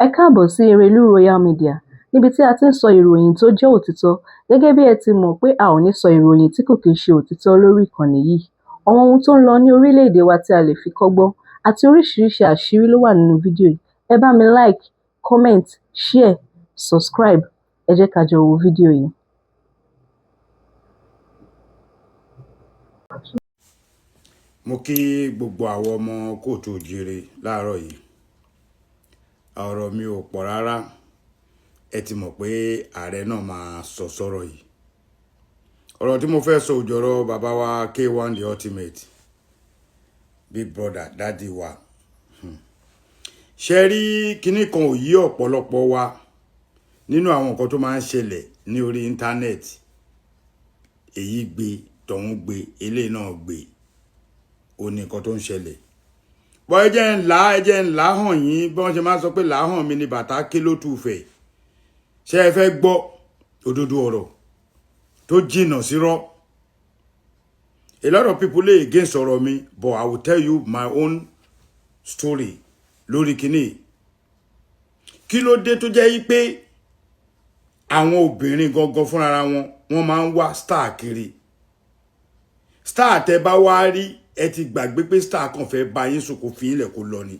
Ẹ káàbọ̀ sí Erelú Royal Media níbi tí a ti ń sọ ìròyìn tó jẹ́ òtítọ́. Gẹ́gẹ́ bí ẹ ti mọ̀ pé a ò ní sọ ìròyìn tí kò kí ń ṣe òtítọ́ lórí ìkànnì yìí. Àwọn ohun tó ń lọ ní orílẹ̀-èdè wa tí a lè fi kọ́gbọ́n àti oríṣiríṣi àṣírí ló wà nínú fídíò yìí. Ẹ bá mi like, comment, share, subscribe. Ẹ jẹ́ ká jọ wo fídíò yìí. Mo kí gbogbo àwọn ọmọ kóòtù òjíire láàárọ̀ yìí. Ọ̀rọ̀ mi ò pọ̀ rárá. Ẹ ti mọ̀ pé ààrẹ náà máa sọ sọ́rọ̀ yìí. Ọ̀rọ̀ tí mo fẹ́ sọ òjọ̀rọ̀ bàbá wa K1 the ultimate, big brother, daddy wa. Ṣé rí kíní kan ò yí ọ̀pọ̀lọpọ̀ wa nínú àwọn nǹkan tó máa ń ṣẹlẹ̀ ní orí íńtánẹ́ẹ̀tì. Èyí gbé, tọ̀hún gbé, eléyìí náà gbé. Ó ní nǹkan tó ń ṣẹlẹ̀. Bọ́ ẹ jẹ́ ńlá hàn yín bí wọ́n ṣe máa ń sọ pé làáhàn mi ni bàtà ké ló tù fẹ̀. Ṣé ẹ fẹ́ gbọ́ òdodo ọ̀rọ̀ tó jìnnà sírọ́? A lot of people lay against ọ̀rọ̀ mi, but I will tell you my own story lórí kíní. Kí ló dé tó jẹ́ yí pé àwọn obìnrin gangan fúnra wọn máa ń wá star kiri? Star tẹ́ bá wá rí, ẹ ti gbàgbé pé star kan fẹ́ bá yín sùn kò fi ilẹ̀ kó lọ ni.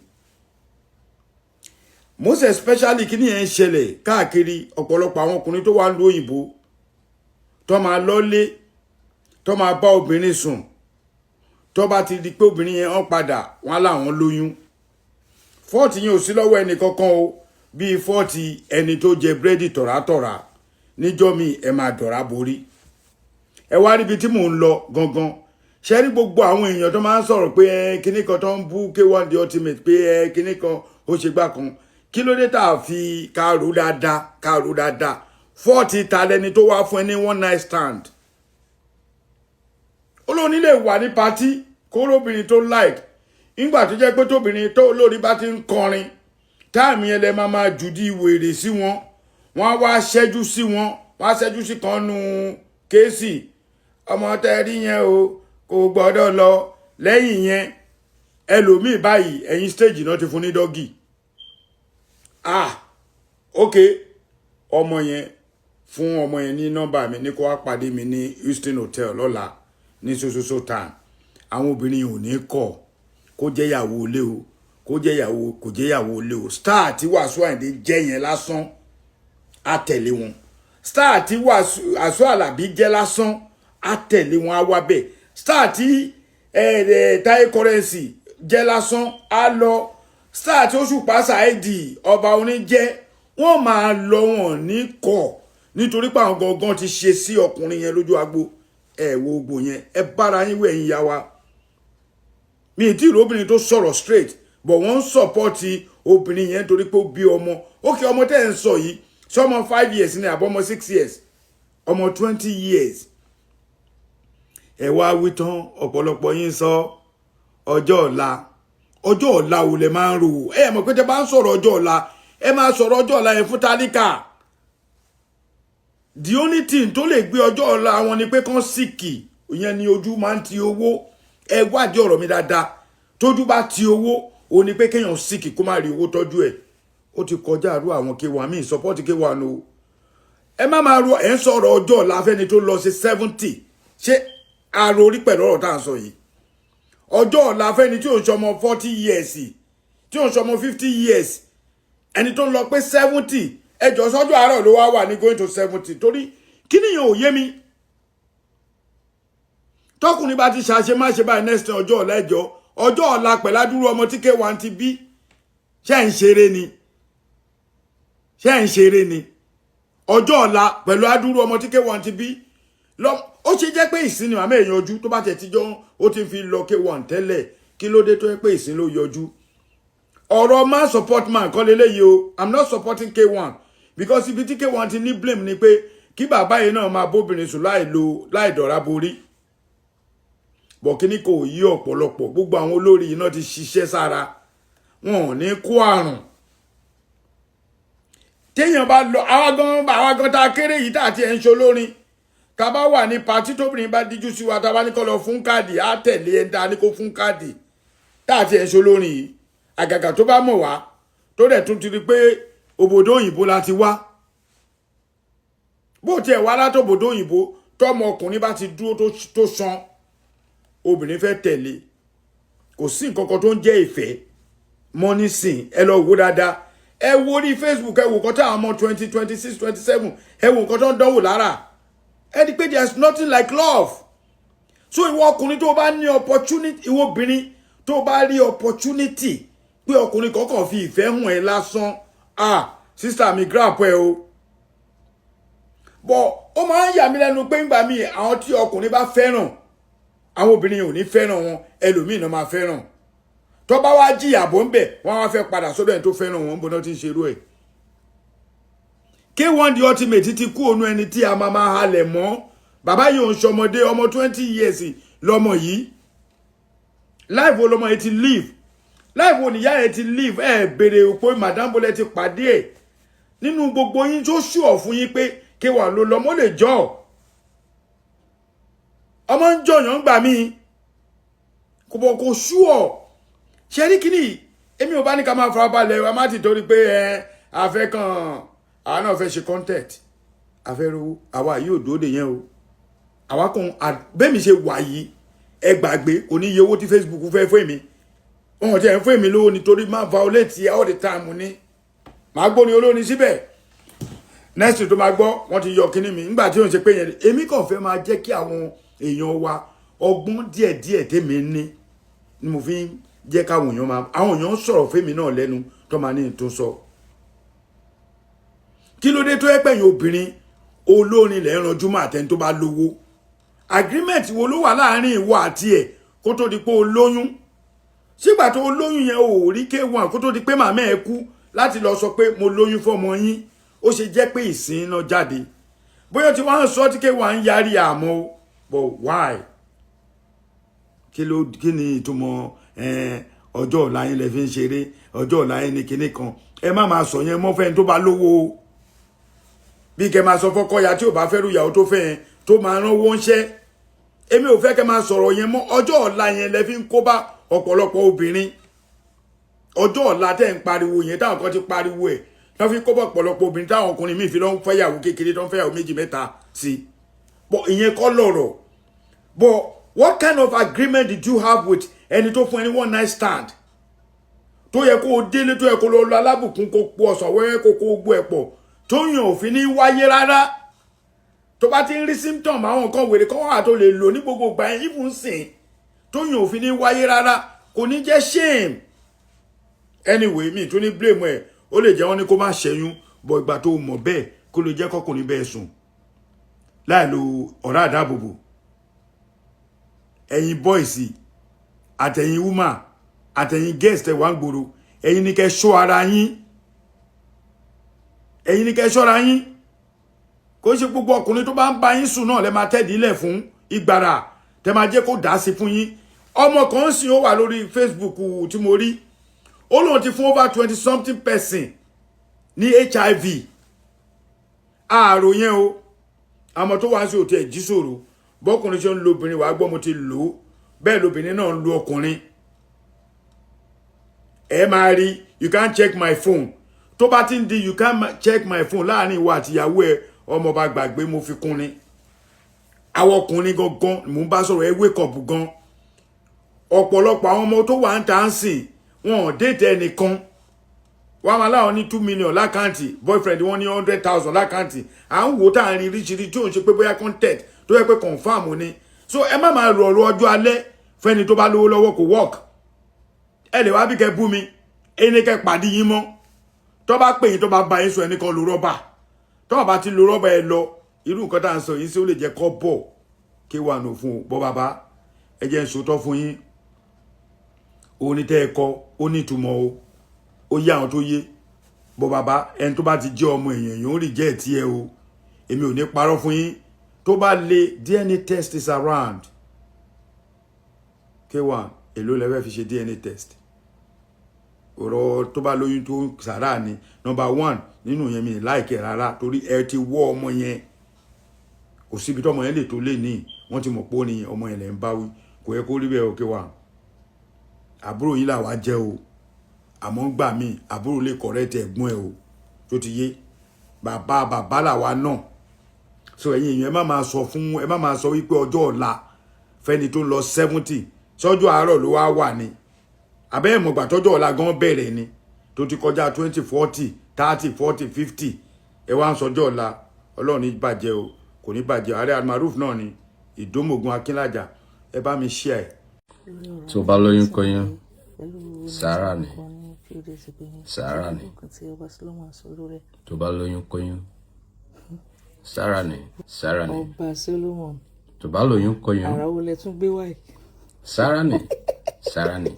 Most especially kíní yẹn ń ṣẹlẹ̀ káàkiri ọ̀pọ̀lọpọ̀ àwọn ọkùnrin tó wà ń lu òyìnbó tó máa lọ́lé tó máa bá obìnrin sùn tó bá ti di pé obìnrin yẹn hàn padà wọn láwọn lóyún. Fọ́ọ̀tì yẹn ò sí lọ́wọ́ ẹnì kankan o, bíi fọ́ọ̀tì ẹni tó jẹ búrẹ́dì tọ̀rátọ̀rá níjọ́ mi ẹ máa dọ̀rá borí. Ẹ wá ríbi tí mò ń lọ gangan. Ṣé rí gbogbo àwọn èèyàn tó máa ń sọ̀rọ̀ pé kíní kan tó ń bú K1 the ultimate pé kíní kan ó ṣe gbá kan, kí ló dé tá a fi kárò dáadáa fọ́ọ̀tì ta lẹni tó wá fún ẹ ní one night stand. Olóòní lè wà ní patí kó lóbìnrin tó like nígbà tó jẹ́ pé tóbìnrin tó lórí bá ti ń kọrin táàmì ẹlẹ́ máa jùdí wèrè sí wọn, wọ́n á wá ṣẹ́jú sí wọn, wọ́n á ṣẹ́jú sí kan nù kéèsì ọmọ tẹ́rí yẹn o kò gbọ́dọ̀ lọ. Lẹ́yìn yẹn ẹlòmíì báyìí ẹ̀yìn stage náà ti fún ní dọ́gì. Ok, ọmọ yẹn fún ọmọ yẹn ní nọ́mbà mi ní kó wá pàdé mi ní Houston Hotel lọ́la ní sososo time. Àwọn obìnrin ò ní kọ̀ kó jẹ́ ìyàwó ilé o, kó jẹ́ ìyàwó kò jẹ́ ìyàwó ilé o. Star tí Wasiu Ayinde jẹ́ yẹn lásán á tẹ̀lé wọn. Star tí Wasiu Alabi jẹ́ lásán á tẹ̀lé wọn, á wá bẹ́ẹ̀. Star tí Taye Currency jẹ́ lásán á lọ. Star tí Òṣùpá Saidi ọba orin jẹ́, wọ́n máa lọ wọn ní kọ̀ nítorí pé àwọn gangan ti ṣe sí ọkùnrin yẹn lójú agbo. Ẹ wo gbò yẹn, ẹ bára yín wẹ̀ yín yá wa. Mi ì tí ì rí obìnrin tó sọ̀rọ̀ straight, but wọ́n ń sọ̀pọ́tì obìnrin yẹn torí pé ó bí ọmọ. Ókè, ọmọ tẹ́ ẹ̀ ń sọ yìí sọmọ 5 years ni àbọ̀mọ 6 years, ọmọ 20 years. Ẹ wá wí tán ọ̀pọ̀lọpọ̀ yín sọ ọjọ́ ọ̀la wo lẹ máa ń rò. Ẹ mọ̀ pé tẹ́ bá ń sọ̀rọ̀ ọjọ́ ọ̀la, ẹ máa sọ̀rọ̀ ọjọ́ ọ̀la yẹn fún tálíkà. The only thing tó lè gbé ọjọ́ ọ̀la wọn ni pé kán síkì, ìyẹn ni ojú máa ń ti owó. Ẹ wádìí ọ̀rọ̀ mi dáadáa. Tójú bá ti owó, ó ní pé kéèyàn síkì kó má rí owó tọ́jú ẹ̀. Ó ti kọjá àrú àwọn K1 mi support K1 o. Ẹ má máa ro ẹ̀ ń sọ̀rọ̀ ọjọ́ ọ̀la fẹ́ni tó lọ sí 70. Ṣé àrò orí pẹ̀lú ọ̀rọ̀ tá à ń sọ yìí? Ọjọ́ ọ̀la fẹ́ni tí ò ń ṣọmọ 40 years, tí ò ń ṣọmọ 50 years, ẹni tó ń lọ pé 70, ẹjọ́ sọ́jọ́ àárọ̀ ló wá wà ní going to 70. Torí kí nìyẹn ò yé mi. Tọkùnrin bá ti ṣàṣe má ṣe báyìí next ọjọ́ ọ̀la ẹjọ́ ọjọ́ ọ̀la pẹ̀lú adúrú ọmọ tí K1 ti bí. Ṣé ń ṣeré ni? Ọjọ́ ọ̀la pẹ̀lú adúrú ọmọ tí K1 ti bí. Ó ṣe jẹ́ pé ìsìn ni màmá èèyàn ojú tó bá tẹ̀ tíjọ́ ó ti fi lọ K1 tẹ́lẹ̀, kí ló dé tó yẹ pé ìsìn ló yọjú. Ọ̀rọ̀ man support man kọ́ leléyìí o. I'm not supporting K1 because ibi tí K1 ti ní blame ni pé kí bàbá yìí náà máa bóbìnrin sùn láì dọ̀rá borí. Bọ̀ kíní kò yí ọ̀pọ̀lọpọ̀, gbogbo àwọn olórí yìí náà ti ṣiṣẹ́ sára, wọn ò ní kó àrùn. Téèyàn bá lọ àwa gan tá kéré yìí tá àti ẹ̀ ń ṣolórin, tá bá wà ní pàtí tóbìnrin bá díjú sí wa tá bá ní kó lọ fún káàdì, á tẹ̀lé ẹ̀ ń ta ní kó fún káàdì tá àti ẹ̀ ń ṣolórin yìí. Àgàgà tó bá mọ̀ wá tó dẹ̀ tún ti rí pé òbòdó òyìnbó la ti wá bó tiẹ̀ wá látòbòdó òyìnbó tọ́mọ ọkùnrin bá ti dúró tó san obìnrin fẹ́ tẹ̀lé kò sí nǹkan kan tó ń jẹ́ ìfẹ́ mọ́ nísìn ẹ lọ wò dáadáa ẹ wo orí Facebook ẹ wò nǹkan táwọn ọmọ 20 26 27 ẹ wò nǹkan tó ń dánwò lára ẹ di pé there is nothing like love so ìwọ ọkùnrin tó bá ní opportunity ìwọ obìnrin tó bá rí opportunity pé ọkùnrin kọ̀ọ̀kan fi ìfẹ́ hàn ẹ́ lásán sister mi grab ẹ o bọ̀ ó máa ń yà mí lẹ́nu pé ńgbà míì àwọn tí ọkùnrin bá fẹ́ràn àwọn obìnrin ò ní fẹ́ràn wọn ẹlòmíì náà máa fẹ́ràn tó bá wá jìyà bọ́ ń bẹ̀ wọ́n wá fẹ́ padà sọ́dọ̀ ẹni tó fẹ́ràn wọn bó náà ti ń ṣerú ẹ̀ K1 The Ultimate ti kú ònú ẹni tí a máa halẹ̀ mọ́ bàbá yìí ò ń ṣọmọdé ọmọ 20 years lọmọ yìí life wo lọmọ yìí ti live life wo nìyá ẹ ti live ẹ bèrè òpó madam bolẹ ti pàdé ẹ nínú gbogbo yín tó ṣùọ fún yín pé K1 ló lọmọ lè jọ ọmọ ń jọyàn gbà mí kò bọ̀ kò ṣùọ ṣe rí kíní èmi ò bá ní ká máa farabalẹ̀ wa má ti torí pé afẹ́ kan àwọn náà fẹ́ ṣe content afẹ́ ro àwa yìí ò dóde yẹn o àwa kan bẹ́ẹ̀mi ṣe wà yìí ẹ gbàgbé kò ní iye owó tí Facebook fẹ́ fún èmi wọn ti ẹ̀ ń fún èmi lówó nítorí máa violate all the time ní màá gbóni olórin síbẹ̀ next tó máa gbọ́ wọ́n ti yọ kíní mi nígbà tí wọ́n ṣe pé yẹn èmi kàn fẹ́ máa jẹ́ kí àwọn èèyàn wa ọgbọ́n díẹ̀díẹ̀ tèmi ní ni mo fi ń jẹ́ káwọn èèyàn máa àwọn èèyàn sọ̀rọ̀ fẹ́mi náà lẹ́nu tó máa ní tó sọ kí ló dé tó yẹ pẹ̀yìn obìnrin olórin lẹ́ ń ranjú mọ́ àtẹni tó bá lówó agreement wo ló wà láàrin ìwọ àti ẹ̀ kó tó di pé o lóyún sígbà tó o lóyún yẹn o rí K1 kó tó di pé màmá ẹ kú láti lọ sọ pé mo lóyún fọmọ yín ó ṣe jẹ́ pé ìsìn náà jáde bóyá tí wọ́n sọ tí K1 ń yarí àmọ́ o but why kí ni ìtumọ̀ ọjọ́ ọ̀la yín lẹ fi ń ṣeré ọjọ́ ọ̀la yín ní kinní kan ẹ má máa sọ yẹn mọ́ fẹ́ni tó bá lówó bí kẹ́ máa sọ fọ́kọ́ya tí ò bá fẹ́ rú ìyàwó tó fẹ́ yẹn tó máa rán owó ń ṣẹ́ èmi ò fẹ́ kẹ́ máa sọ̀rọ̀ yẹn mọ́ ọjọ́ ọ̀la yẹn lẹ fi ń kó bá ọ̀pọ̀lọpọ̀ obìnrin ọjọ́ ọ̀la tẹ́ ń pariwo yẹn táwọn kan ti pariwo ẹ̀ tó fi kó bá ọ̀pọ̀lọpọ̀ obìnrin táwọn ọkùnrin míì fi lọ ń fẹ́yàwó kékeré tó ń fẹ́yàwó méjì mẹ́ta sí but ìyẹn kọ́ lọ̀rọ̀ but what kind of agreement did you have with ẹni tó fún ẹni one night stand tó yẹ kó o délé tó yẹ kó lọ alábùkún kó po ọ̀sán wẹ́wẹ́ kó gbó ẹ̀ pọ̀ tó yàn òfin ní wáyé rárá tó bá ti ń rí symptom àwọn nǹkan wèrè kan wà tó lè lò ní gbogbo ìgbà yẹn even sìn tó yàn òfin ní wáyé rárá kò ní jẹ́ shame anyway mi tún ní blame ẹ̀ ó lè jẹ́ wọ́n ní kó má ṣẹ́yún bọ̀ ìgbà tó mọ̀ bẹ́ẹ̀ kó lè jẹ́ kọkùnrin bẹ́ẹ̀ sùn láì lo ọ̀rá àdáàbòbò ẹ̀yin boys àtẹ̀yin woman àtẹ̀yin guest ẹ̀ wá ń gbòòrò ẹ̀yin ní kẹ́ ṣọ́ ara yín ẹ̀yin ní kẹ́ ṣọ́ra yín kò ṣe gbogbo ọkùnrin tó bá ń bá yín sùn náà lẹ máa tẹ́dí ilẹ̀ fún ìgbàrà tẹ máa jẹ́ kó dá sí fún yín ọmọ kan sì ó wà lórí Facebook tí mo rí ó lóun ti fún over 20 something person ní HIV ààrò yẹn o àmọ́ tó wá sí òtí ẹ̀ jí sòrò bọ́kùnrin ṣe ń lo obìnrin wàá gbọ́ mo ti lò ó bẹ́ẹ̀ lobìnrin náà ń lo ọkùnrin ẹ máa rí you can't check my phone tó bá ti ń di you can't check my phone láàrin ìwọ àtìyàwó ẹ ọmọ bá gbàgbé mo fi kún ni àwọn ọkùnrin gangan mò ń bá sọ̀rọ̀ ẹ wake up gan ọ̀pọ̀lọpọ̀ àwọn ọmọ tó wà ń tà ń sìn wọn ò déètì ẹnìkan wọ́n máa láwọn ní 2 million lákàntì boyfriend wọn ní 100,000 lákàntì à ń wò tá à ń rí ríṣiríṣi tí ò ń ṣe pé bóyá content tó yẹ pé confam ni so ẹ má máa rọ̀rọ̀ ọjọ́ alẹ́ fẹ́ni tó bá lówó lọ́wọ́ kò work ẹ lè wá bí kẹ́ bú mi ẹni kẹ́ pàdé yín mọ́ tó bá pè yín tó bá bá yín sọ ẹnìkan lo rọ́bà tó bá ti lo rọ́bà ẹ lọ irú nǹkan tá à ń sọ yìí sí ó lè jẹ́ kọ́ bọ̀ K1 ò fún bọ́ bàbá ẹ jẹ́ ń sòótọ́ fún yín ó ní tẹ́ ẹ kọ́ ó ní ìtumọ̀ o ó yá àwọn tó yé bọ́ bàbá ẹni tó bá ti jẹ́ ọmọ èèyàn yóò rí jẹ́ ẹ̀ o èmi ò ní parọ́ fún yín tó bá lè DNA test is around K1 èló lẹ́fẹ́ fi ṣe DNA test ọ̀rọ̀ tó bá lóyún tó sàrà ni number 1 nínú yẹn mi láìkẹ́ rárá torí ẹ ti wọ́ ọmọ yẹn kò síbi tọ́mọ yẹn lè tó lè ní wọ́n ti mọ̀ pé ó ní ọmọ yẹn lẹ́ ń báwí kò yẹ kó rí bẹ́ẹ̀ K1 àbúrò yín làwa jẹ́ o àmọ́ gbà mí àbúrò lè correct ẹ̀gbọ́n ẹ̀ o tó ti yé bàbá làwa náà so ẹ̀yin èèyàn ẹ má máa sọ wípé ọjọ́ ọ̀la fẹ́ni tó ń lọ 70 sọ́jọ́ àárọ̀ ló wá wà ní abẹ́ẹ̀ mọ̀gbà tọ́jọ́ ọ̀la gan bẹ̀rẹ̀ ni tó ti kọjá 20 40 30 40 50 ẹ wá ń sọjọ́ ọ̀la ọlọ́run ní bàjẹ́ o kò ní bàjẹ́ ààrẹ almaroof náà ni ìdómògùn akínlájà ẹ bá mi share ẹ̀. tó bá lóyún kọyún sàárà ni sàárà ni tó bá lóyún kọyún sàárà ni sàárà ni Ọba Solomon tó bá lóyún kọyún ara wo lẹ tún gbé wáyé. sàárà ni sàárà ni.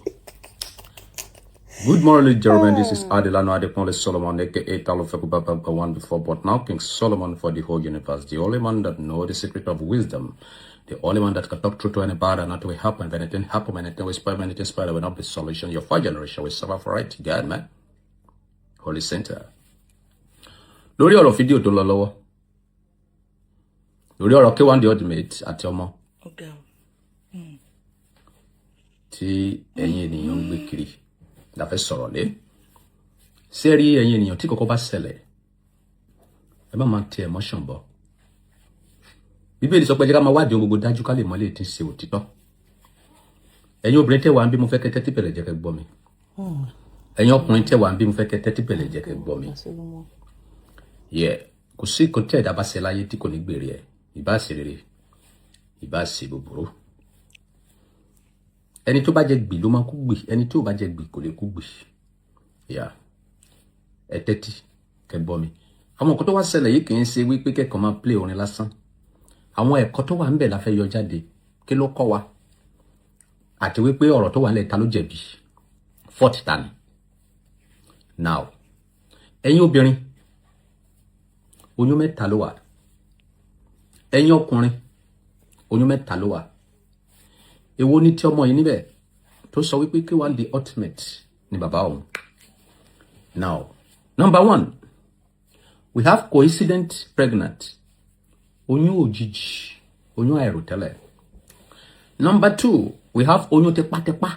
Good morning, ladies and gentlemen. This is Adelano Adekunle Solomon, aka Talofeku Baba one before, but now King Solomon for the whole universe, the only man that knows the secret of wisdom, the only one that can talk truth to anybody and not will happen. If anything happen, anything will spoil, anything spoil, will not be solution. Your 4th generation will suffer for it. God, man. Holy Center. Lórí ọ̀rọ̀ fídíò tó lọ lọ́wọ́. Lórí ọ̀rọ̀ K1 the ultimate àti ọmọ. Tí ẹ̀yin ènìyàn ń gbé kiri. La fẹ́ sọ̀rọ̀ lé. Ṣé rí ẹ̀yin ènìyàn tí kọ́kọ́ bá ṣẹlẹ̀. Ẹ má máa tẹ emotion bọ̀. Bíbélì sọ pé jẹ́ ká máa wádìí ohun gbogbo dájú ká lè mọ̀ lè tí ń ṣe òtítọ́. Ẹ̀yin obìnrin tẹ́ wà ń bí mo fẹ́ kẹ́ tẹ́tí bẹ̀rẹ̀ jẹ́ kẹ́ gbọ́ mi. Ẹ̀yin ọkùnrin tẹ́ wà ń bí mo fẹ́ kẹ́ tẹ́tí bẹ̀rẹ̀ jẹ́ kẹ́ gbọ́ mi. Kò sí nǹkan tí ẹ̀dá bá ṣe láyé tí kò ní gbèrè ẹ̀. Ìbá ṣe rere, ìbá ṣe búburú. Ẹni tó bá jẹ gbì ló máa kú gbì, ẹni tí ò bá jẹ gbì kò lè kú gbì. Ẹ tẹ́tí kẹ́ gbọ́ mi. Àwọn nǹkan tó wá ṣẹlẹ̀ yìí kì í ṣe wípé kẹ́kọ̀ọ́ máa play orin lásán. Àwọn ẹ̀kọ́ tó wà ń bẹ̀ la fẹ́ yọ jáde. Kí ló kọ́ wa? Àti wípé ọ̀rọ̀ tó wà nílẹ̀ ta ló jẹ̀bi. Fault ta ni. Now, ẹ̀yin obìnrin, oyún mẹ́ta ló wà. Ẹ̀yin ọkùnrin, oyún mẹ́ta ló wà. Èwo ni tí ọmọ yìí níbẹ̀ tó sọ wípé K1 the ultimate ni bàbá òun. Now, number 1, we have coincident pregnant. Oyún òjijì, oyún àìròtẹ́lẹ̀. Number 2, we have oyún tẹpátẹpá.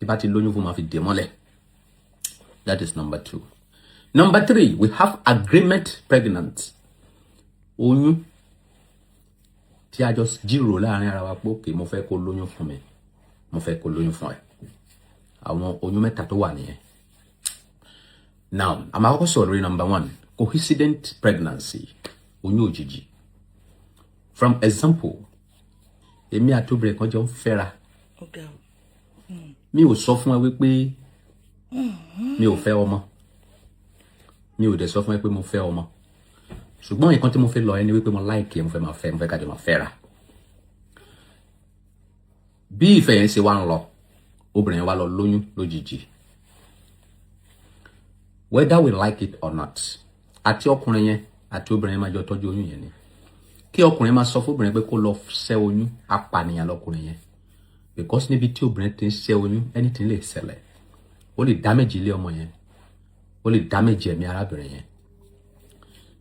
Ìbá ti lóyún fún ma fi dè mọ́lẹ̀. That is number 2. Number 3, we have agreement pregnant. Oyún tí a jọ jíròrò láàrin ara wa pé okay, mo fẹ́ kó lóyún fún mi. Mo fẹ́ kó lóyún fún ẹ. Àwọn oyún mẹ́ta tó wà nìyẹn. Now, I'm also sorry, number 1, coincident pregnancy. Oyún òjijì. From example, èmi àti obìnrin kan jọ ń fẹ́ra. Mi ò sọ fún ẹ wípé mi ò fẹ́ ọmọ. Mi ò dẹ̀ sọ fún ẹ pé mo fẹ́ ọmọ. Ṣùgbọ́n nǹkan tí mo fẹ́ lọ ẹni wípé mo like ẹ, mo fẹ́ máa fẹ́, mo fẹ́ ká jọ máa fẹ́ra. Bí ìfẹ́ yẹn ṣe wá ń lọ, obìnrin yẹn wá lọ lóyún lójijì. Whether we like it or not, àti ọkùnrin yẹn àti obìnrin yẹn máa jọ tọ́jú oyún yẹn ni. Kí ọkùnrin máa sọ fún obìnrin pé kó lọ ṣẹ́ oyún, apànìyàn lọkùnrin yẹn. Because níbi tí obìnrin ti ń ṣẹ́ oyún, anything lè ṣẹlẹ̀. Ó lè damage ilé ọmọ yẹn. Ó lè damage ẹ̀mí arábìnrin yẹn.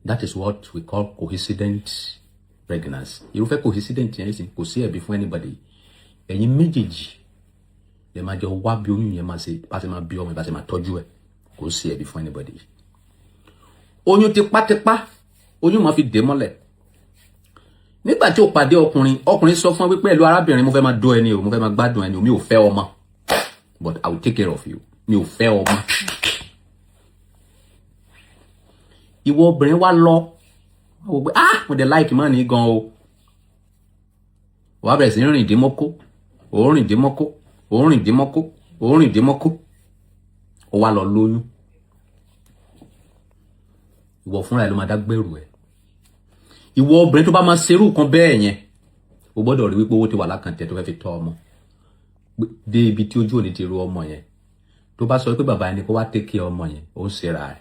That is what we call coincident pregnancy. Irúfẹ́ coincident yẹn sì kò sí ẹ̀bi fún anybody. Ẹ̀yin méjèèjì lè máa jọ wá bí oyún yẹn máa ṣe, bá ṣe máa bí ọmọ, bá ṣe máa tọ́jú ẹ̀. Kò sí ẹ̀bi fún anybody. Oyún tipátipá, oyún máa fi dè mọ́lẹ̀. Nígbà tí ó pàdé ọkùnrin sọ fún wípé ẹ̀lú arábìnrin mo fẹ́ máa dó ẹni o, mo fẹ́ máa gbádùn ẹni o, mi ò fẹ́ ọmọ. But I will take care of you. Mi ò fẹ́ ọmọ. Ìwọ obìnrin wá lọ. Ó gbé mo dẹ̀ like man ní gan o. Wá bẹ̀rẹ̀ sí rìn dímọ́kó. Ó rìn dímọ́kó. Ó rìn dímọ́kó. Ó rìn dímọ́kó. Ó wá lọ lóyún. Ìwọ fúnra ẹ ló máa dágbèrú ẹ. Ìwọ obìnrin tó bá máa ṣerú kan bẹ́ẹ̀ yẹn, o gbọ́dọ̀ rí wípé owó ti wà lákàntẹ̀ tó fẹ́ fi tọ́ ọmọ. Dé ibi tí ojú òní ti ru ọmọ yẹn. Tó bá sọ pé bàbá ẹni kó wá take care ọmọ yẹn, ó ń ṣera ẹ̀.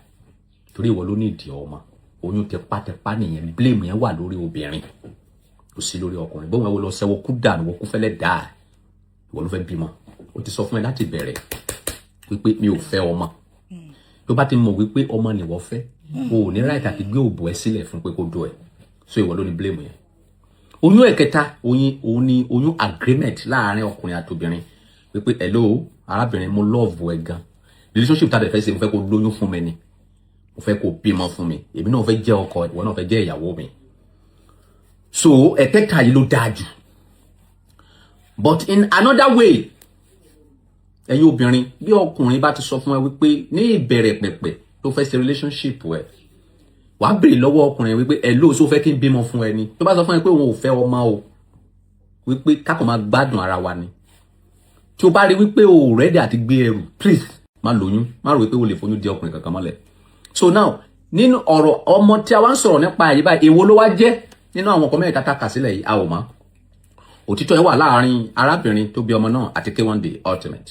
Torí ìwọ ló ní ìdí ọmọ. Oyún tẹpátẹpá nìyẹn, blame yẹn wà lórí obìnrin. Kò sí lórí ọkùnrin. Bó wọn lọ ṣẹ́wọ́ kú dànù, wọ́n kú fẹ́lẹ́ dà. Ìwọ ló fẹ́ bímọ. Ó ti sọ fún ẹ láti bẹ̀rẹ̀ wípé mi ò fẹ́ ọmọ. Tó bá ti mọ̀ wípé ọmọ ni ìwọ fẹ́, o ò ní right àti gbé òbò ẹ sílẹ̀ fún pé kó dó ẹ. So ìwọ ló ní blame yẹn. Oyún ẹ̀kẹta, òun ni oyún agreement láàárín ọkùnrin àti obìnrin. Wípé hello, arábìnrin mo love ẹ gan relationship tá a dẹ̀ fẹ́ ṣe mo fẹ́ kó lóyún fún mi ni mo fẹ́ kó bímọ fún mi èmi náà fẹ́ jẹ́ ọkọ ìwọ náà fẹ́ jẹ́ ìyàwó mi so ẹ̀kẹta yìí ló dáa jù but in another way ẹ̀yin obìnrin bí ọkùnrin bá ti sọ fún ẹ wípé ní ìbẹ̀rẹ̀ pẹ̀pẹ̀ tó fẹ́ ṣe relationship ẹ wàá béèrè lọ́wọ́ ọkùnrin wípé ẹ lóòótọ́ fẹ́ kí n bímọ fún ẹ ni tó bá sọ fún ẹ pé òun ò fẹ́ ọmọ o wípé kákan máa gbádùn ara wa ni tí o bá rí wípé o ready àti gbé ẹrù please má lóyún má rò wípé o lè foyún di ọkùnrin kankan mọ́lẹ̀ so now nínú ọ̀rọ̀ ọmọ tí a wá ń sọ̀rọ̀ nípa èyí báyìí èwo ló wá jẹ́ nínú àwọn ọkọ mẹ́rin tata kà sílẹ̀ yìí a ò mọ̀ òtítọ́ ẹ wà láàárín arábìnrin tó bí ọmọ náà àti K1 The Ultimate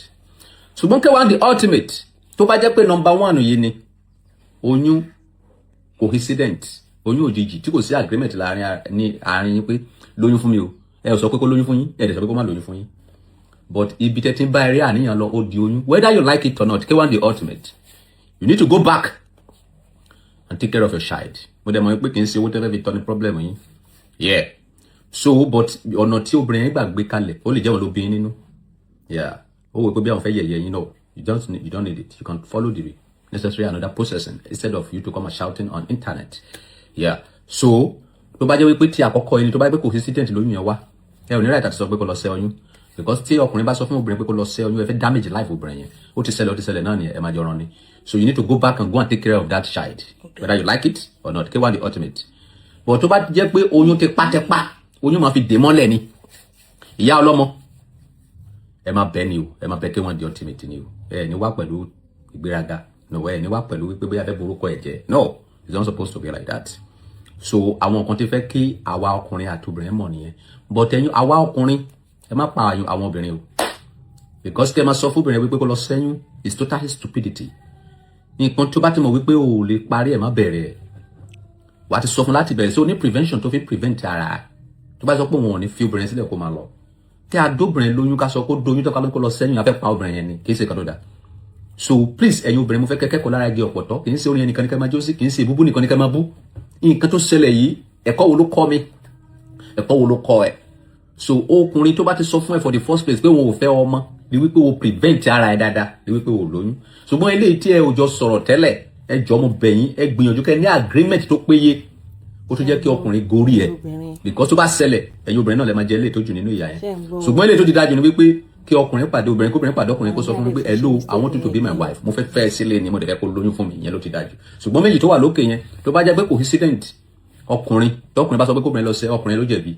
ṣùgbọ́n K1 The Ultimate tó bá jẹ́ pé number 1 yìí ni oyún coincident oyún òjijì tí kò sí agreement láàárín yín pé lóyún fún mi o ẹ sọ pé kó lóyún fún yín ẹ dẹ̀ sọ pé kó má lóyún fún yín but ibi tẹ́ ti ń bá eré àníyàn lọ ó di oyún whether you like it or not K1 The Ultimate you need to go back and take care of your child mo dẹ̀ mọ̀ pé kì í ṣe owó tẹ́fẹ́ fi tọ́ ní problem yín yeah so but ọ̀nà tí obìnrin yẹn gbà gbé kalẹ̀ ó lè jẹ́ wọn ló bí yín nínú yeah ó wò pé bí àwọn fẹ́ yẹ̀yẹ́ yín náà you don't need it you can follow the necessary another processing instead of you to come and shouting on internet yeah so tó bá jẹ́ wípé tí àkọ́kọ́ ẹni tó bá jẹ́ pé consistent lóyún yẹn wá ẹ ò ní right àti sọ pé kó lọ ṣẹ́ oyún because tí ọkùnrin bá sọ fún obìnrin pé kó lọ ṣẹ́ oyún ẹ fẹ́ damage life obìnrin yẹn ó ti ṣẹlẹ̀ náà ni ẹ máa jọ rán ni so you need to go back and go and take care of that child whether you like it or not K1 The Ultimate but tó bá jẹ́ pé oyún ti pátẹ́pá oyún máa fi dè mọ́lẹ̀ ni ìyá ọlọ́mọ ẹ máa bẹ ni o ẹ máa bẹ K1 The Ultimate ni o ẹ ní wá pẹ̀lú ìgbéraga no ẹ ní wá pẹ̀lú wípé bóyá fẹ́ borúkọ ẹ̀ jẹ́ no it's not supposed to be like that so àwọn nǹkan tí fẹ́ kí àwa ọkùnrin àti obìnrin mọ̀ nìyẹn but ẹ̀yin àwa ọkùnrin ẹ má pa àwọn obìnrin o because kẹ́ máa sọ fún obìnrin wípé kó lọ ṣẹ́yún is total stupidity nǹkan tó bá ti mọ̀ wípé o ò lè parí ẹ̀ má bẹ̀rẹ̀ wà á ti sọ fún láti bẹ̀rẹ̀ so ní prevention tó fi prevent ara tó bá sọ pé wọn ò ní fi obìnrin sílẹ̀ kó máa lọ tí a dóbìnrin lóyún ká sọ kó dóyún tó ká ló kó lọ ṣẹ́yún a fẹ́ pa obìnrin yẹn ni kì í ṣe kan tó dáa so please ẹ̀yin obìnrin mo fẹ́ kẹ́kẹ́kọ̀ọ́ lára igi ọ̀pọ̀tọ́ kì í ṣe orin ẹnìkan ní ká máa jó sí kì í ṣe ìbúbú nìkan ní ká máa bú nǹkan tó ṣẹlẹ̀ yìí ẹ̀kọ́ wo ló kọ́ mi ẹ̀kọ́ wo ló kọ́ ẹ so ọkùnrin tó bá ti sọ fún ẹ for the first place pé wọn ò fẹ́ ọmọ ni wípé o prevent ara ẹ dáadáa ni wípé o lóyún ṣùgbọ́n eléyìí tí ẹ ò jọ sọ̀rọ̀ tẹ́lẹ̀ ẹ jọ mo bẹ̀ yín ẹ gbìyànjú kẹ́ ní agreement tó péye ó tún jẹ́ kí ọkùnrin gorí ẹ because tó bá ṣẹlẹ̀ ẹ̀yin obìnrin náà lè máa jẹ eléyìí tó jù nínú ìyá yẹn ṣùgbọ́n eléyìí tó ti dájú ni wípé kí ọkùnrin pàdé obìnrin kóbìnrin pàdé ọkùnrin kó sọ fún mi pé hello I want you to be my wife mo fẹ́ fẹ́ ẹ sílé ni mo dẹ̀ fẹ́ kó lóyún fún mi ìyẹn ló ti dájú ṣùgbọ́n méjì tó wà lókè yẹn tó bá jẹ́ pé coincident ọkùnrin tọkùnrin bá sọ pé kóbìnrin lọ ṣe ọkùnrin ló jẹ̀bi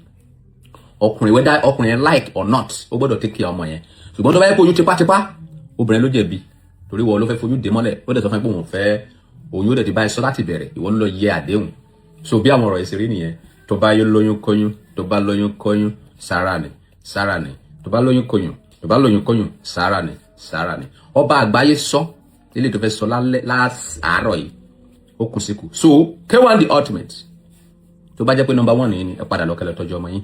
ọkùnrin whether ọkùnrin yẹn like or not ó gbọ́dọ̀ take care ọmọ yẹn ṣùgbọ́n tó bá yẹ kó oyún tipátipá obìnrin ló jẹ̀bi torí wọ́n ló fẹ́ fojú dé mọ́lẹ̀ ó dẹ̀ sọ fún ẹ pé òun fẹ́ oyún ó dẹ̀ ti bá ẹ sọ láti bẹ̀rẹ̀ ìwọ ń lọ yẹ àdéhùn so bí àwọn ọ̀rọ̀ yẹn ṣe rí nìyẹn tó bá lóyún kóyún sára ni tó bá lóyún kóyún sára ni ọba àgbáyé sọ ilé tó fẹ́ sọ láàárọ̀ yìí ó kù síkù so K1 The Ultimate tó bá jẹ́ pé number 1 yìí ni ẹ padà lọ kẹlẹ̀ tọ́jú ọmọ yín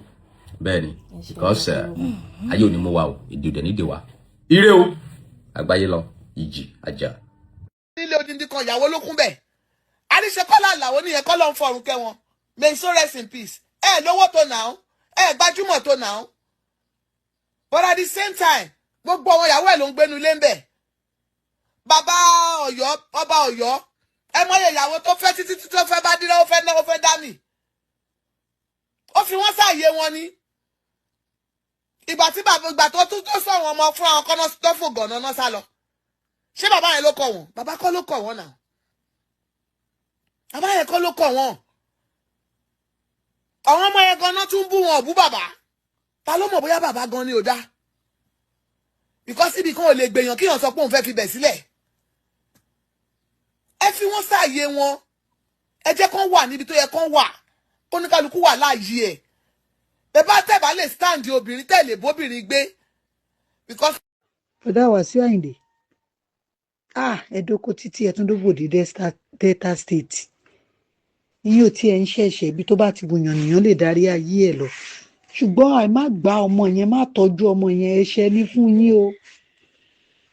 bẹ́ẹ̀ ni because ayé ò ní mú wa o ìdí òdẹ̀ nídìí wa ire o àgbáyé lọ ìjì ajá. nílé odindi kan ìyàwó ló kún bẹ́ẹ̀ àníṣe kọ́lá làwọn oníyẹn kọ́ ló ń fọrùn kẹ́ wọn may so rest in peace ẹ lówó tó nà ó ẹ gbajúmọ̀ tó nà ó but at the same time gbogbo àwọn ìyàwó ẹ̀ ló ń gbénu lé ń bẹ̀ bàbá Ọ̀yọ́ ọba Ọ̀yọ́ ẹ mọye ìyàwó tó fẹ́ títí tó fẹ́ bá dín náà ó fẹ́ náà ó fẹ́ dá mi ó fi wọ́n sáàyè wọn ni ìgbà tí ìgbà tó tún tó sọ̀rọ̀ ọmọ fún àwọn kọ́nà tó fò gànà náà sá lọ ṣé bàbá yẹn ló kọ̀ wọ́n bàbá kọ́ ló kọ̀ wọ́n náà bàbá yẹn kọ́ ló kọ̀ wọ́n àwọn ọmọ yẹn gan-an tún bú wọn bú bàbá ta ló mọ̀ bóyá bàbá gan ni ò dá because ibi kan ò lè gbèyàn kíyàn sọ pé òun fẹ́ fi bẹ̀ sílẹ̀ ẹ fi wọ́n sáàyè wọn ẹ jẹ́ kán wà níbi tó yẹ kán wà kóníkálukú wà láàyè ẹ̀ ẹ bá tẹ̀ bá lè stand obìnrin tẹ̀ lè bóbìnrin gbé because. ọ̀dà Wàsíù Àyìndé ẹ̀dọ́kọ̀ títí ẹ̀túndógbòdì Delta State yín ò tiẹ̀ ń ṣẹ̀ṣẹ̀ ibi tó bá ti bùyàn nìyàn lè darí ayé ẹ̀ lọ ṣùgbọ́n àì má gba ọmọ yẹn má tọ́jú ọmọ yẹn ẹ̀ṣẹ̀ ní fún yín o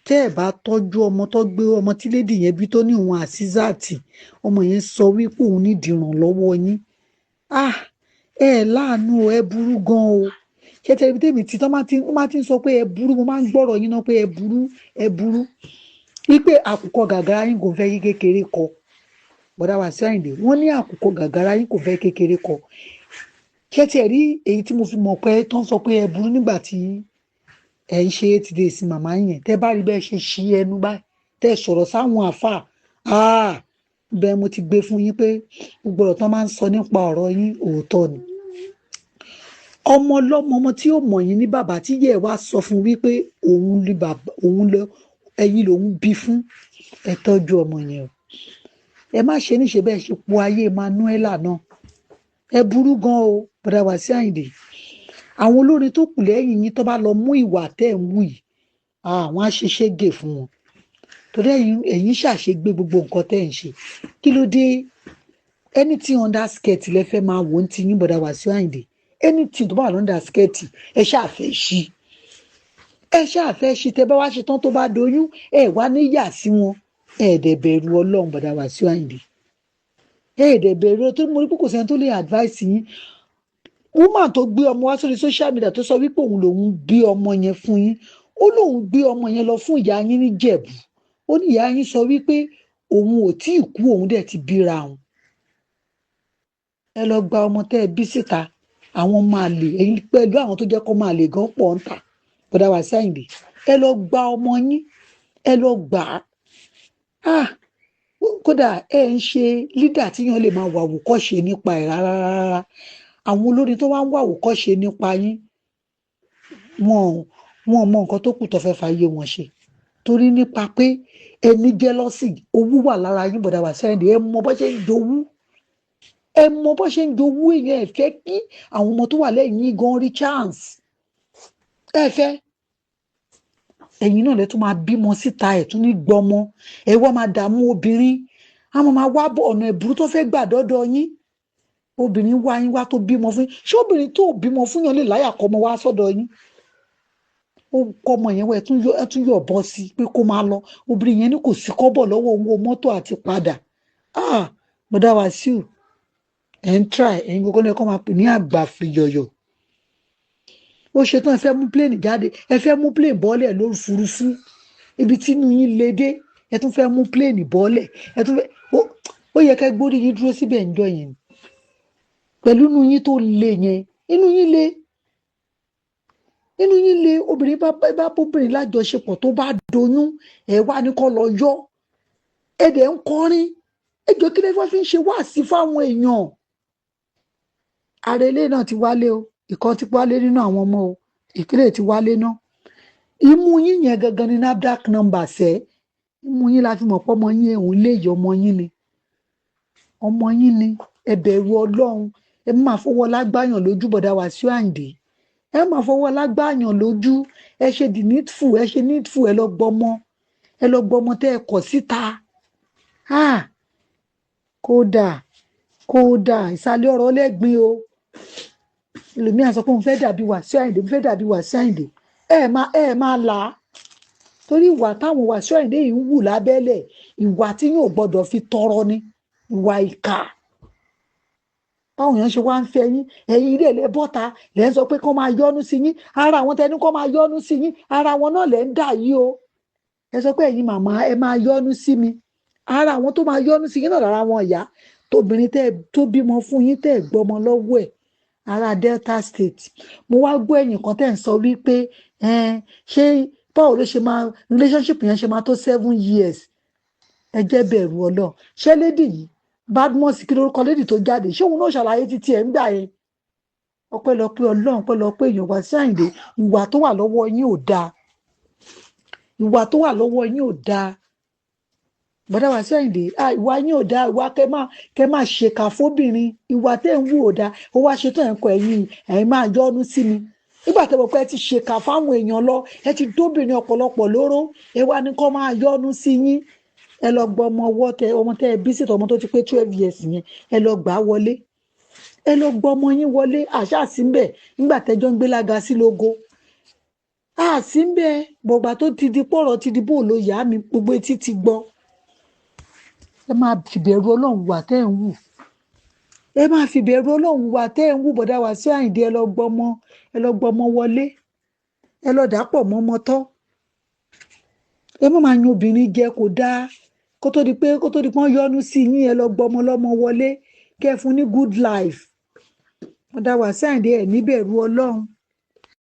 tẹ́ ẹ̀ bá tọ́jú ọmọ tó gbé ọmọ tí lédì yẹn bí tó ní òun àṣìzáàtì ọmọ yẹn sọ wípé òun nídìí ìrànlọ́wọ́ yín ẹ láàánú ẹ burú gan o ṣé tẹ̀lé tèmi tí tọ́ máa ti ń sọ pé ẹ burú mo máa ń gbọ́rọ̀ yín náà pé ẹ burú wípé àkùkọ gàgàrà yín kò fẹ́ yí kékeré kọ bọ̀dá Wasiu Ayinde wọ́n ní àkùkọ gàgàrà yín kò fẹ́ kékeré kọ ṣé tiẹ̀ rí èyí tí mo fi mọ̀ pé tó ń sọ pé ẹ burú nígbà tí ẹ ń ṣe 8 days màmá yẹn tẹ́ bá rí bẹ́ẹ̀ ṣe ṣí ẹnu báyìí tẹ́ sọ̀rọ̀ sáwọn àfà bẹ́ẹ̀ mo ti gbé fún yín pé gbogbo ọ̀rọ̀ tán máa ń sọ nípa ọ̀rọ̀ yín òótọ́ ni ọmọ ọlọ́mọ ọmọ tí ó mọ̀ yín ní bàbá tí yẹ wá sọ fún wípé òun lọ ẹ̀yin lòun bí fún ẹ tọ́jú ọmọ yẹn o ẹ má ṣe níṣe bẹ́ẹ̀ ṣe po ayé Manuela náà ẹ burú gan o bọ̀dá Wasiu Ayinde àwọn olórin tó kù lẹ́yìn yín tó bá lọ mú ìwà tẹ́ ń wù yìí àwọn á ṣe ṣégè fún wọn torí ẹ̀yin ṣàṣegbé gbogbo nǹkan tẹ́ ń ṣe kí ló dé anything under skirt lẹ fẹ́ máa wò ó ti yín bọ̀dá Wasiu Ayinde anything tó bá wà under skirt ẹ ṣàfẹ́ ṣí tẹ bá wá ṣe tán tó bá doyún ẹ wá níyà sí wọn ẹ dẹ̀ bẹ̀rù Ọlọ́run bọ̀dá Wasiu Ayinde ẹ dẹ̀ bẹ̀rù tó mo rí pé kò sẹ́ni tó lè advice yín woman tó gbé ọmọ wá sórí social media tó sọ wípé òun lòun bí ọmọ yẹn fún yín ó lóun gbé ọmọ yẹn lọ fún ìyá yín ní Jẹ̀bú ó ní ìyá yín sọ wípé òun ò tí ì kú òun dẹ̀ ti bíra òun ẹ lọ gba ọmọ tẹ́ ẹ bí síta àwọn máa lè ẹ̀yin pẹ̀lú àwọn tó jẹ́ kó máa lè gan pọ̀ ń tà bọ̀dá Wasiu Ayinde ẹ lọ gba ọmọ yín ẹ lọ gbà á kódà ẹ ń ṣe lídà tíyan lè máa wà àwòkọ́ṣe nípa ẹ̀ rárá àwọn olórin tó wá ń wà àwòkọ́ṣe nípa yín wọn mọ nǹkan tó kù tó fẹ́ fàyè wọn ṣe torí nípa pé ẹni jẹ́lọ́sì owú wà lára yín bọ̀dá Wasiu Ayinde ẹ mọ bó ṣe ń jowú èèyàn ẹ fẹ́ kí àwọn ọmọ tó wà lẹ́yìn yín gan rí chance ẹ fẹ́ ẹ̀yin náà lẹ tún máa bímọ síta ẹ tún ní gbọmọ ẹ wá máa dààmú obìnrin àwọn máa wá bọ ọ̀nà ẹ̀bùrú tó fẹ́ gbà dọ́dọ̀ yín obìnrin wá yín wá tó bímọ fún yín ṣé obìnrin tó bímọ fún yàn lè láyà kọ́mọ wá sọ́dọ̀ yín ó kọ́mọ yẹn wá ẹ tún yọ̀ bọ́ sí pé kó máa lọ obìnrin yẹn ní kò sí kọ́bọ̀ lọ́wọ́ owó mọ́tò àti padà bọ̀dá Wasiu ẹ̀ ń try ẹ̀yin gbogbo náà kọ́ máa pè ní àgbà fìyọ̀yọ̀ ó ṣetán ẹ fẹ́ mú plane jáde ẹ fẹ́ mú plane bọ́ọ̀lẹ̀ lórí furuufú ibi tí inú yín le dé ẹ tún fẹ́ mú plane bọ́ọ̀lẹ̀ ẹ tún fẹ́ ó yẹ ká gbórí yín dúró síbẹ̀ ń jọ yẹn pẹ̀lú inú yín tó le yẹn inú yín le obìnrin bá bóbìnrin lájọṣepọ̀ tó bá doyún ẹ wá ní kó lọ yọ ẹ dẹ̀ ń kọrin ẹ jọ kí lè wá fi ń ṣe wáàsí fáwọn èèyàn àrèlé náà ti wálé o ìkan ti wálé nínú àwọn ọmọ o ìkílẹ̀ ti wálé náà imú yín yẹn gangan ní NAFDAC number sẹ́ imú yín la fi mọ̀ pé ọmọ yín òun lè yọ ọmọ yín ni ẹ bẹ̀rù Ọlọ́run ẹ máa fọwọ́ lágbáyàn lójú bọ̀dá Wasiu Ayinde ẹ máa fọwọ́ lágbáyàn lójú ẹ ṣe the needful ẹ lọ gbọmọ tẹ́ ẹ kọ̀ síta kódà ìsàlẹ̀ ọ̀rọ̀ lẹ́gbin o ẹlòmíà sọ pé òun fẹ́ dàbí Wasiu Ayinde ẹ máa là á torí ìwà táwọn Wasiu Ayinde yìí ń wù lábẹ́lẹ̀ ìwà tí yóò gbọ́dọ̀ fi tọrọ ni ìwà ìkà báwọn èèyàn ṣe wá ń fẹ́ yín ẹ̀yin ilé ilé bọ́ta lẹ́ ń sọ pé kó máa yọ́nú sí yín ara àwọn tẹni kó máa yọ́nú sí yín ara wọn náà lẹ́ ń dà yìí o ẹ sọ pé ẹ̀yin màmá ẹ máa yọ́nú sí mi ara àwọn tó máa yọ́nú sí yín náà lára wọn ìyá tóbìnrin tó bímọ fún yín tẹ́ gbọ́mọ lọ́wọ́ ẹ̀ ará Delta State mo wá gbọ́ ẹ̀yìn kan tẹ́ ń sọ wípé ṣé báwo ló ṣe máa relationship yẹn ṣe máa tó 7 years ẹ jẹ́ bẹ̀rù Ọlọ́run ṣé lédì yìí Badmus kí lórúkọ lédì tó jáde ṣé òun náà ṣàlàyé títí ẹ̀ ń gbà yẹn ọpẹ́lọpẹ́ Ọlọ́run ọpẹ́lọpẹ́ èèyàn Wasiu Ayinde ìwà tó wà lọ́wọ́ yín ò dáa bọ́dá Wasiu Ayinde ìwà yín ò dáa ìwà kẹ́ máa ṣèkà fóbìnrin ìwà tẹ́ ń wù ò dáa ó wá ṣe tán ẹ̀kọ́ ẹ̀yin máa yọ́nú sí mi nígbà tẹ́ mọ̀ pé ẹ ti ṣèkà fáwọn èèyàn lọ ẹ ti dóbìnrin ọ̀pọ̀lọpọ̀ lóró ẹ wá ní kó máa yọ́nú sí yín ẹ lọ gbọ́ ọmọ tẹ́ ẹ bí sí ọmọ tó ti pé 12 years yẹn ẹ lọ gbà wọlé ẹ lọ gbọ́ ọmọ yín wọlé àṣà síbẹ̀ nígbà tẹ́jọ́ ń gbé lága sí lógo síbẹ̀ bọ̀gbà tó ti di pọ̀rọ̀ ti di bóòlù yá mi gbogbo etí ti gbọ́ ẹ máa fìbẹ̀rù Ọlọ́run wà tẹ́ ń wù ẹ máa fi bẹ̀rù Ọlọ́run wà tẹ́ ẹ̀ ń wù bọ̀dá wá sí Àyìndé ẹ lọ gbọ́mọ wọlé ẹ lọ dàpọ̀ mọ́ ọmọ tọ́ ẹ má máa yan obìnrin jẹ kò dáa kó tó di pé wọ́n yọ́nú sí yín ẹ lọ gbọ́mọ lọ́mọ wọlé kẹ́ ẹ fún ní good life bọ̀dá wá sí Àyìndé ẹ̀ níbẹ̀rù Ọlọ́run